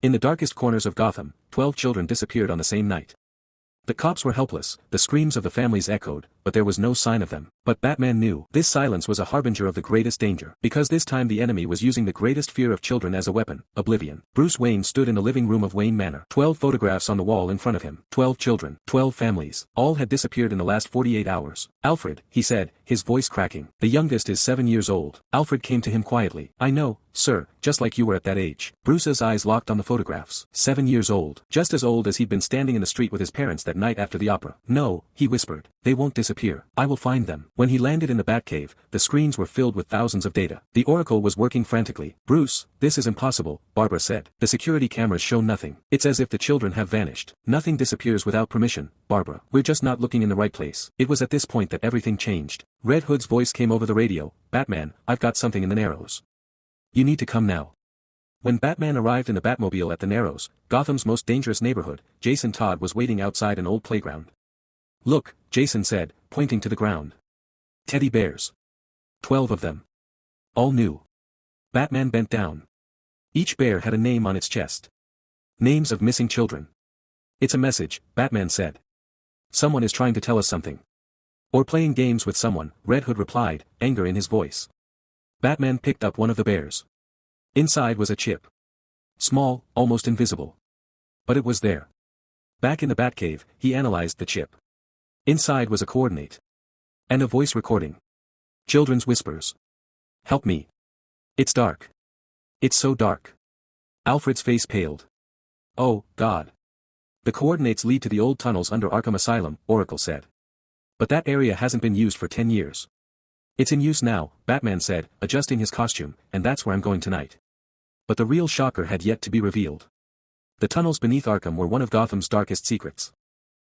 In the darkest corners of Gotham, 12 children disappeared on the same night. The cops were helpless, the screams of the families echoed, but there was no sign of them. But Batman knew this silence was a harbinger of the greatest danger, because this time the enemy was using the greatest fear of children as a weapon, oblivion. Bruce Wayne stood in the living room of Wayne Manor. 12 photographs on the wall in front of him. 12 children, 12 families. All had disappeared in the last 48 hours. Alfred, he said, his voice cracking. The youngest is 7 years old. Alfred came to him quietly. I know, sir, just like you were at that age. Bruce's eyes locked on the photographs. 7 years old. Just as old as he'd been standing in the street with his parents that night after the opera. No, he whispered. They won't disappear. I will find them. When he landed in the Batcave, the screens were filled with thousands of data. The Oracle was working frantically. Bruce, this is impossible, Barbara said. The security cameras show nothing. It's as if the children have vanished. Nothing disappears without permission, Barbara. We're just not looking in the right place. It was at this point that everything changed. Red Hood's voice came over the radio. Batman, I've got something in the Narrows. You need to come now. When Batman arrived in the Batmobile at the Narrows, Gotham's most dangerous neighborhood, Jason Todd was waiting outside an old playground. Look, Jason said, pointing to the ground. Teddy bears. 12 of them. All new. Batman bent down. Each bear had a name on its chest. Names of missing children. It's a message, Batman said. Someone is trying to tell us something. Or playing games with someone, Red Hood replied, anger in his voice. Batman picked up one of the bears. Inside was a chip. Small, almost invisible. But it was there. Back in the Batcave, he analyzed the chip. Inside was a coordinate. And a voice recording. Children's whispers. Help me. It's dark. It's so dark. Alfred's face paled. Oh, God. The coordinates lead to the old tunnels under Arkham Asylum, Oracle said. But that area hasn't been used for 10 years. It's in use now, Batman said, adjusting his costume, and that's where I'm going tonight. But the real shocker had yet to be revealed. The tunnels beneath Arkham were one of Gotham's darkest secrets.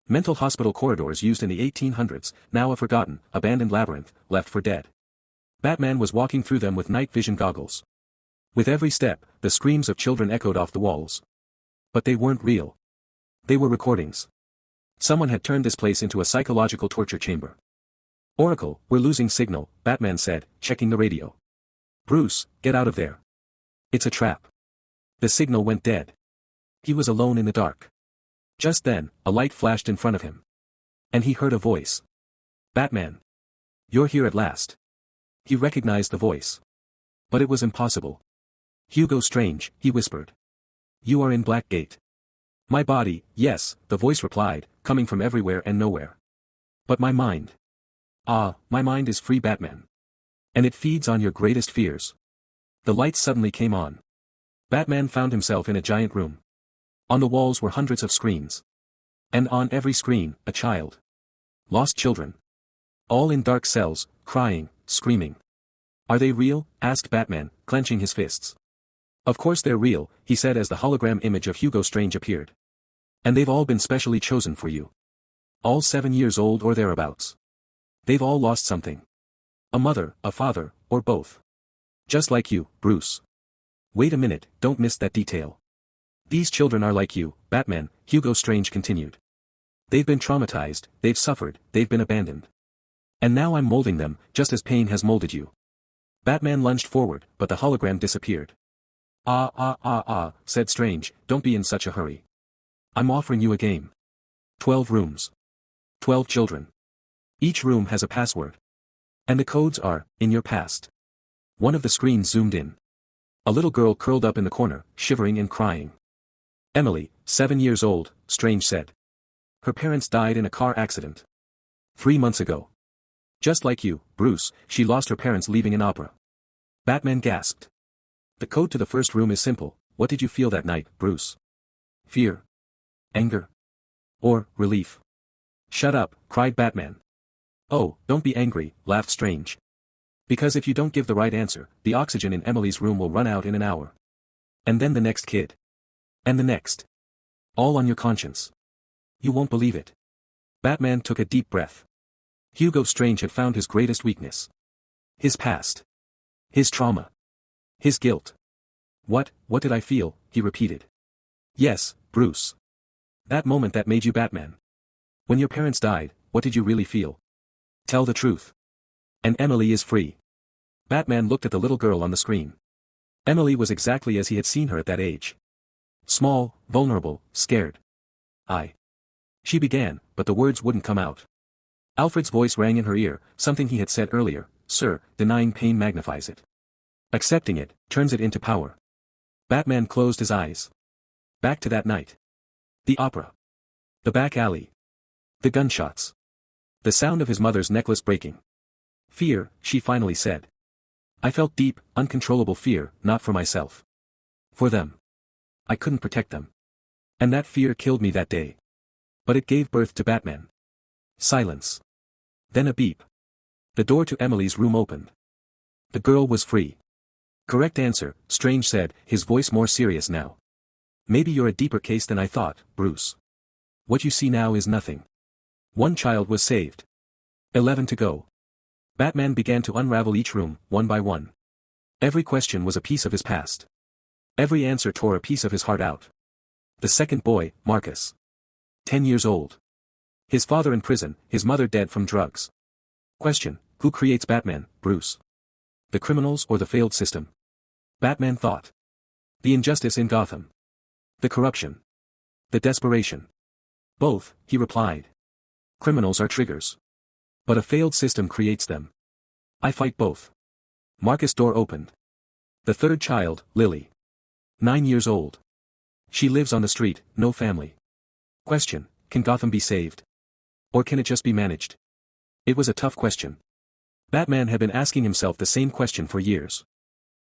Mental hospital corridors used in the 1800s, now a forgotten, abandoned labyrinth, left for dead. Batman was walking through them with night vision goggles. With every step, the screams of children echoed off the walls. But they weren't real. They were recordings. Someone had turned this place into a psychological torture chamber. Oracle, we're losing signal, Batman said, checking the radio. Bruce, get out of there. It's a trap. The signal went dead. He was alone in the dark. Just then, a light flashed in front of him. And he heard a voice. Batman. You're here at last. He recognized the voice. But it was impossible. Hugo Strange, he whispered. You are in Blackgate. My body, yes, the voice replied, coming from everywhere and nowhere. But my mind. Ah, my mind is free, Batman. And it feeds on your greatest fears. The lights suddenly came on. Batman found himself in a giant room. On the walls were hundreds of screens. And on every screen, a child. Lost children. All in dark cells, crying, screaming. Are they real? Asked Batman, clenching his fists. Of course they're real, he said as the hologram image of Hugo Strange appeared. And they've all been specially chosen for you. All 7 years old or thereabouts. They've all lost something. A mother, a father, or both. Just like you, Bruce. Wait a minute, don't miss that detail. These children are like you, Batman, Hugo Strange continued. They've been traumatized, they've suffered, they've been abandoned. And now I'm molding them, just as pain has molded you. Batman lunged forward, but the hologram disappeared. Said Strange, don't be in such a hurry. I'm offering you a game. 12 rooms. 12 children. Each room has a password. And the codes are, in your past. One of the screens zoomed in. A little girl curled up in the corner, shivering and crying. Emily, 7 years old, Strange said. Her parents died in a car accident. 3 months ago. Just like you, Bruce, she lost her parents leaving an opera. Batman gasped. The code to the first room is simple. What did you feel that night, Bruce? Fear? Anger? Or, relief? Shut up, cried Batman. Oh, don't be angry, laughed Strange. Because if you don't give the right answer, the oxygen in Emily's room will run out in an hour. And then the next kid. And the next. All on your conscience. You won't believe it. Batman took a deep breath. Hugo Strange had found his greatest weakness. His past. His trauma. His guilt. What did I feel, he repeated. Yes, Bruce. That moment that made you Batman. When your parents died, what did you really feel? Tell the truth. And Emily is free. Batman looked at the little girl on the screen. Emily was exactly as he had seen her at that age. Small, vulnerable, scared. I. She began, but the words wouldn't come out. Alfred's voice rang in her ear, something he had said earlier: "Sir, denying pain magnifies it. Accepting it, turns it into power." Batman closed his eyes. Back to that night. The opera. The back alley. The gunshots. The sound of his mother's necklace breaking. "Fear," she finally said. "I felt deep, uncontrollable fear, not for myself. For them. I couldn't protect them. And that fear killed me that day. But it gave birth to Batman." Silence. Then a beep. The door to Emily's room opened. The girl was free. "Correct answer," Strange said, his voice more serious now. "Maybe you're a deeper case than I thought, Bruce. What you see now is nothing. One child was saved. 11 to go." Batman began to unravel each room, one by one. Every question was a piece of his past. Every answer tore a piece of his heart out. The second boy, Marcus. 10 years old. His father in prison, his mother dead from drugs. Question: who creates Batman, Bruce? The criminals or the failed system? Batman thought. The injustice in Gotham. The corruption. The desperation. Both, he replied. Criminals are triggers. But a failed system creates them. I fight both. Marcus' door opened. The third child, Lily. 9 years old. She lives on the street, no family. Question: can Gotham be saved? Or can it just be managed? It was a tough question. Batman had been asking himself the same question for years.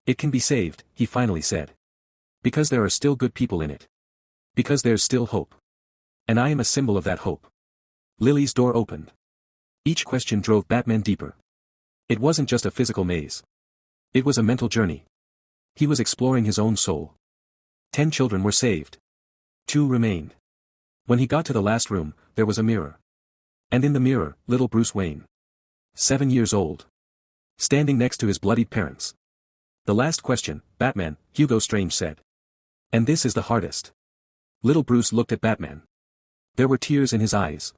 It can be saved, he finally said. Because there are still good people in it. Because there's still hope. And I am a symbol of that hope. Lily's door opened. Each question drove Batman deeper. It wasn't just a physical maze. It was a mental journey. He was exploring his own soul. 10 children were saved. 2 remained. When he got to the last room, there was a mirror. And in the mirror, little Bruce Wayne. 7 years old. Standing next to his bloodied parents. The last question, Batman, Hugo Strange said. And this is the hardest. Little Bruce looked at Batman. There were tears in his eyes.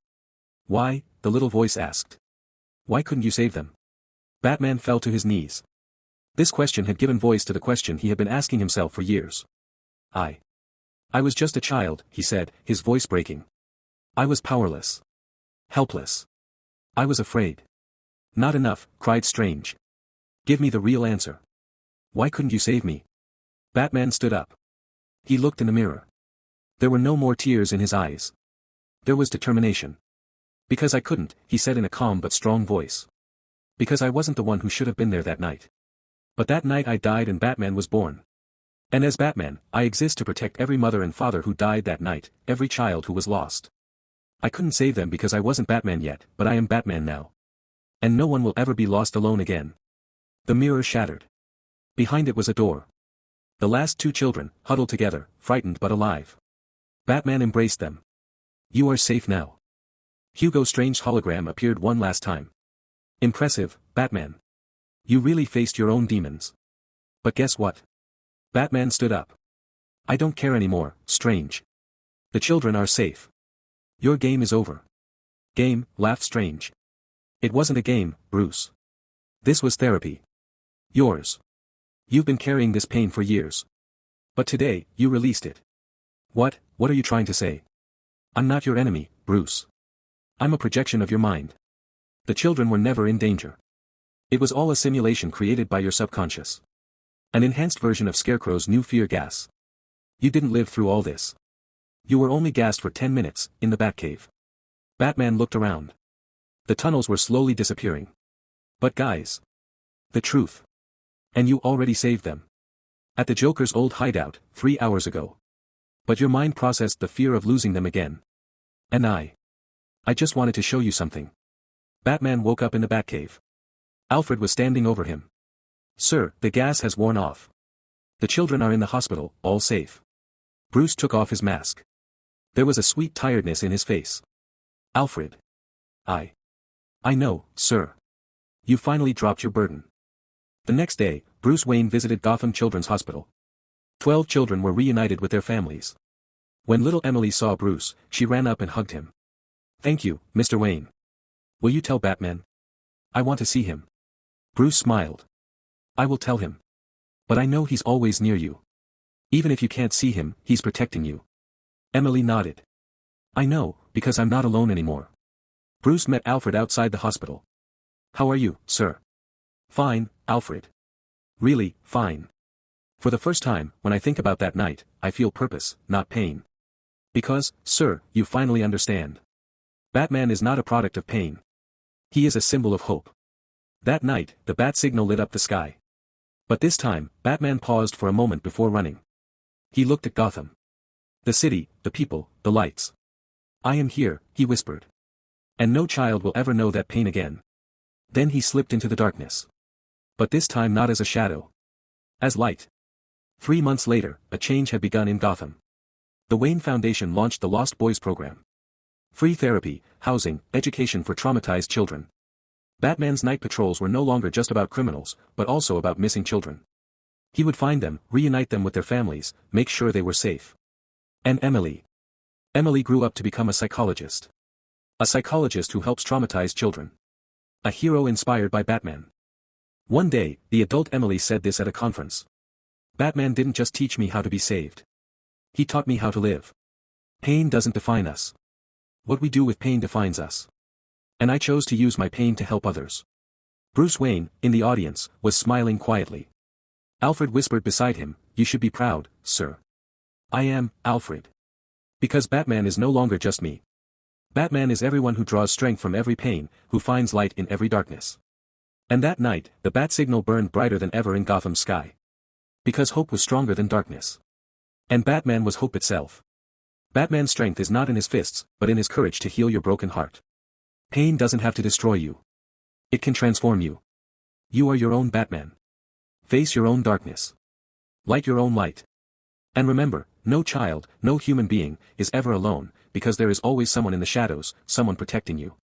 Why? The little voice asked. Why couldn't you save them? Batman fell to his knees. This question had given voice to the question he had been asking himself for years. I was just a child, he said, his voice breaking. I was powerless. Helpless. I was afraid. Not enough, cried Strange. Give me the real answer. Why couldn't you save me? Batman stood up. He looked in the mirror. There were no more tears in his eyes. There was determination. Because I couldn't, he said in a calm but strong voice. Because I wasn't the one who should have been there that night. But that night I died and Batman was born. And as Batman, I exist to protect every mother and father who died that night, every child who was lost. I couldn't save them because I wasn't Batman yet, but I am Batman now. And no one will ever be lost alone again. The mirror shattered. Behind it was a door. The last 2 children, huddled together, frightened but alive. Batman embraced them. You are safe now. Hugo Strange's hologram appeared one last time. Impressive, Batman. You really faced your own demons. But guess what? Batman stood up. I don't care anymore, Strange. The children are safe. Your game is over. Game, laughed Strange. It wasn't a game, Bruce. This was therapy. Yours. You've been carrying this pain for years. But today, you released it. What are you trying to say? I'm not your enemy, Bruce. I'm a projection of your mind. The children were never in danger. It was all a simulation created by your subconscious. An enhanced version of Scarecrow's new fear gas. You didn't live through all this. You were only gassed for 10 minutes, in the Batcave. Batman looked around. The tunnels were slowly disappearing. But guys. The truth. And you already saved them. At the Joker's old hideout, 3 hours ago. But your mind processed the fear of losing them again. And I just wanted to show you something. Batman woke up in the Batcave. Alfred was standing over him. Sir, the gas has worn off. The children are in the hospital, all safe. Bruce took off his mask. There was a sweet tiredness in his face. Alfred. I know, sir. You finally dropped your burden. The next day, Bruce Wayne visited Gotham Children's Hospital. 12 children were reunited with their families. When little Emily saw Bruce, she ran up and hugged him. Thank you, Mr. Wayne. Will you tell Batman? I want to see him. Bruce smiled. I will tell him. But I know he's always near you. Even if you can't see him, he's protecting you. Emily nodded. I know, because I'm not alone anymore. Bruce met Alfred outside the hospital. How are you, sir? Fine, Alfred. Really, fine. For the first time, when I think about that night, I feel purpose, not pain. Because, sir, you finally understand. Batman is not a product of pain. He is a symbol of hope. That night, the bat signal lit up the sky. But this time, Batman paused for a moment before running. He looked at Gotham. The city, the people, the lights. I am here, he whispered. And no child will ever know that pain again. Then he slipped into the darkness. But this time not as a shadow. As light. 3 months later, a change had begun in Gotham. The Wayne Foundation launched the Lost Boys program. Free therapy, housing, education for traumatized children. Batman's night patrols were no longer just about criminals, but also about missing children. He would find them, reunite them with their families, make sure they were safe. And Emily. Emily grew up to become a psychologist. A psychologist who helps traumatized children. A hero inspired by Batman. One day, the adult Emily said this at a conference. Batman didn't just teach me how to be saved. He taught me how to live. Pain doesn't define us. What we do with pain defines us. And I chose to use my pain to help others. Bruce Wayne, in the audience, was smiling quietly. Alfred whispered beside him, you should be proud, sir. I am, Alfred. Because Batman is no longer just me. Batman is everyone who draws strength from every pain, who finds light in every darkness. And that night, the bat signal burned brighter than ever in Gotham's sky. Because hope was stronger than darkness. And Batman was hope itself. Batman's strength is not in his fists, but in his courage to heal your broken heart. Pain doesn't have to destroy you. It can transform you. You are your own Batman. Face your own darkness. Light your own light. And remember, no child, no human being, is ever alone, because there is always someone in the shadows, someone protecting you.